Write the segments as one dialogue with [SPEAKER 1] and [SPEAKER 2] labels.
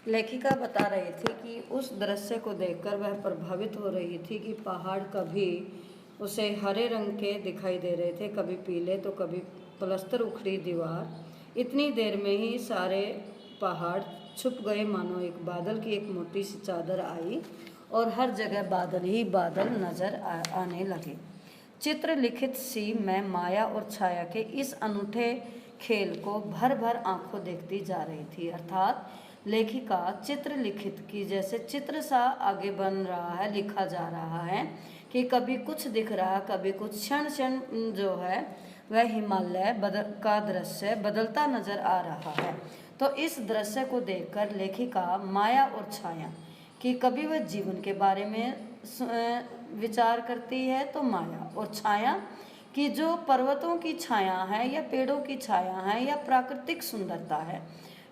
[SPEAKER 1] लेखिका बता रही थी कि उस दृश्य को देखकर वह प्रभावित हो रही थी कि पहाड़ कभी उसे हरे रंग के दिखाई दे रहे थे, कभी पीले तो कभी प्लस्तर उखड़ी दीवार। इतनी देर में ही सारे पहाड़ छुप गए, मानो एक बादल की एक मोटी सी चादर आई और हर जगह बादल ही बादल नजर आने लगे। चित्र लिखित सी मैं माया और छाया के इस अनूठे खेल को भर भर आंखों देखती जा रही थी। अर्थात लेखिका चित्र लिखित की जैसे चित्र सा आगे बन रहा है, लिखा जा रहा है कि कभी कुछ दिख रहा, कभी कुछ क्षण क्षण जो है वह हिमालय का दृश्य बदलता नजर आ रहा है। तो इस दृश्य को देखकर लेखिका माया और छाया कि कभी वह जीवन के बारे में विचार करती है, तो माया और छाया कि जो पर्वतों की छाया है या पेड़ों की छाया है या प्राकृतिक सुंदरता है,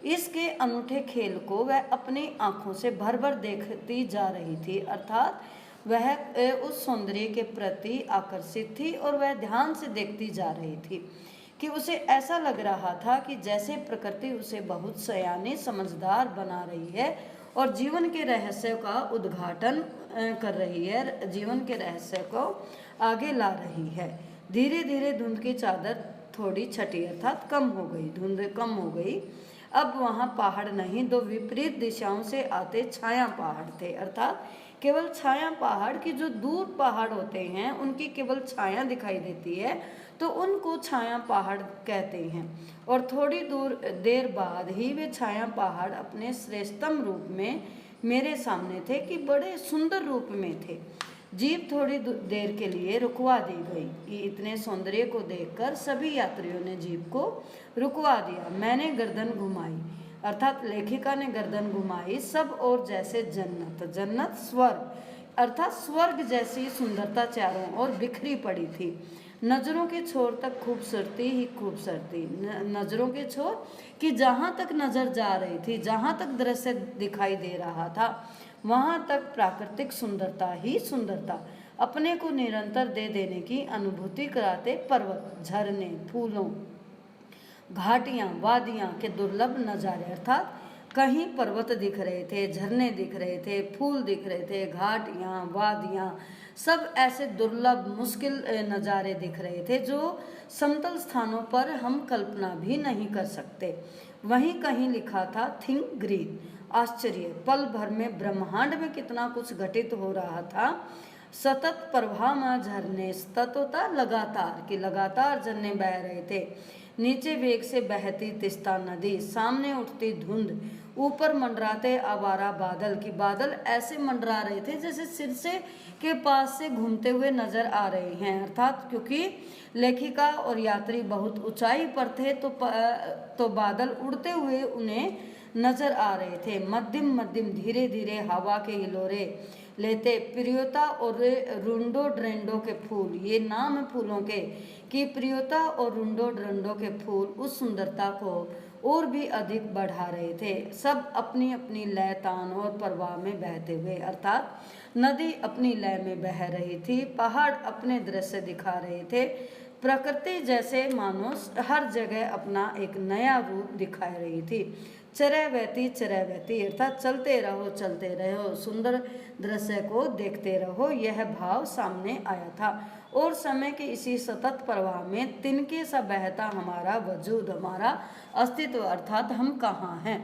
[SPEAKER 1] इसके अनूठे खेल को वह अपनी आंखों से भर भर देखती जा रही थी। अर्थात वह उस सौंदर्य के प्रति आकर्षित थी और वह ध्यान से देखती जा रही थी कि उसे ऐसा लग रहा था कि जैसे प्रकृति उसे बहुत सयानी समझदार बना रही है और जीवन के रहस्य का उद्घाटन कर रही है, जीवन के रहस्य को आगे ला रही है। धीरे धीरे धुंध की चादर थोड़ी छटी, अर्थात कम हो गई, धुंध कम हो गई। अब वहाँ पहाड़ नहीं, दो विपरीत दिशाओं से आते छाया पहाड़ थे। अर्थात केवल छाया पहाड़ की, जो दूर पहाड़ होते हैं उनकी केवल छाया दिखाई देती है तो उनको छाया पहाड़ कहते हैं। और थोड़ी देर बाद ही वे छाया पहाड़ अपने श्रेष्ठतम रूप में मेरे सामने थे कि बड़े सुंदर रूप में थे। जीप थोड़ी देर के लिए रुकवा दी गई कि इतने सौंदर्य को देखकर सभी यात्रियों ने जीप को रुकवा दिया। मैंने गर्दन घुमाई, अर्थात लेखिका ने गर्दन घुमाई, सब और जैसे जन्नत, जन्नत स्वर्ग, अर्थात स्वर्ग जैसी सुंदरता चारों ओर बिखरी पड़ी थी। नजरों के छोर तक खूबसूरती ही खूबसूरती, नजरों के छोर कि जहाँ तक नजर जा रही थी, जहाँ तक दृश्य दिखाई दे रहा था, वहाँ तक प्राकृतिक सुंदरता ही सुंदरता, अपने को निरंतर दे देने की अनुभूति कराते पर्वत, झरने, फूलों, घाटियाँ, वादियाँ के दुर्लभ नज़ारे। अर्थात कहीं पर्वत दिख रहे थे, झरने दिख रहे थे, फूल दिख रहे थे, घाटियाँ, वादियाँ, सब ऐसे दुर्लभ मुश्किल नज़ारे दिख रहे थे जो समतल स्थानों पर हम कल्पना भी नहीं कर सकते। वहीं कहीं लिखा था थिंक ग्रीन, आश्चर्य, पल भर में ब्रह्मांड में कितना कुछ घटित हो रहा था। सतत प्रवाह में झरने, सतत होता लगातार कि लगातार झरने बह रहे थे। नीचे वेग से बहती तिस्ता नदी, सामने उठती धुंध, ऊपर मंडराते आवारा बादल कि बादल ऐसे मंडरा रहे थे जैसे सिरसे के पास से घूमते हुए नजर आ रहे हैं। अर्थात क्योंकि लेखिका और यात्री बहुत ऊंचाई पर थे तो बादल उड़ते हुए उन्हें नजर आ रहे थे। मध्यम मध्यम धीरे धीरे हवा के हिलोरे लेते प्रियोता और रुंडो ड्रेंडो के फूल, ये नाम है फूलों के कि प्रियोता और रुंडो ड्रेंडो के फूल उस सुंदरता को और भी अधिक बढ़ा रहे थे। सब अपनी अपनी लय, तान और प्रवाह में बहते हुए, अर्थात नदी अपनी लय में बह रही थी, पहाड़ अपने दृश्य दिखा रहे थे, प्रकृति जैसे मानो हर जगह अपना एक नया रूप दिखा रही थी। चरैवती अर्थात चलते रहो, सुंदर दृश्य को देखते रहो, यह भाव सामने आया था। और समय के इसी सतत प्रवाह में तिनके सा बहता हमारा वजूद, हमारा अस्तित्व, अर्थात हम कहाँ हैं।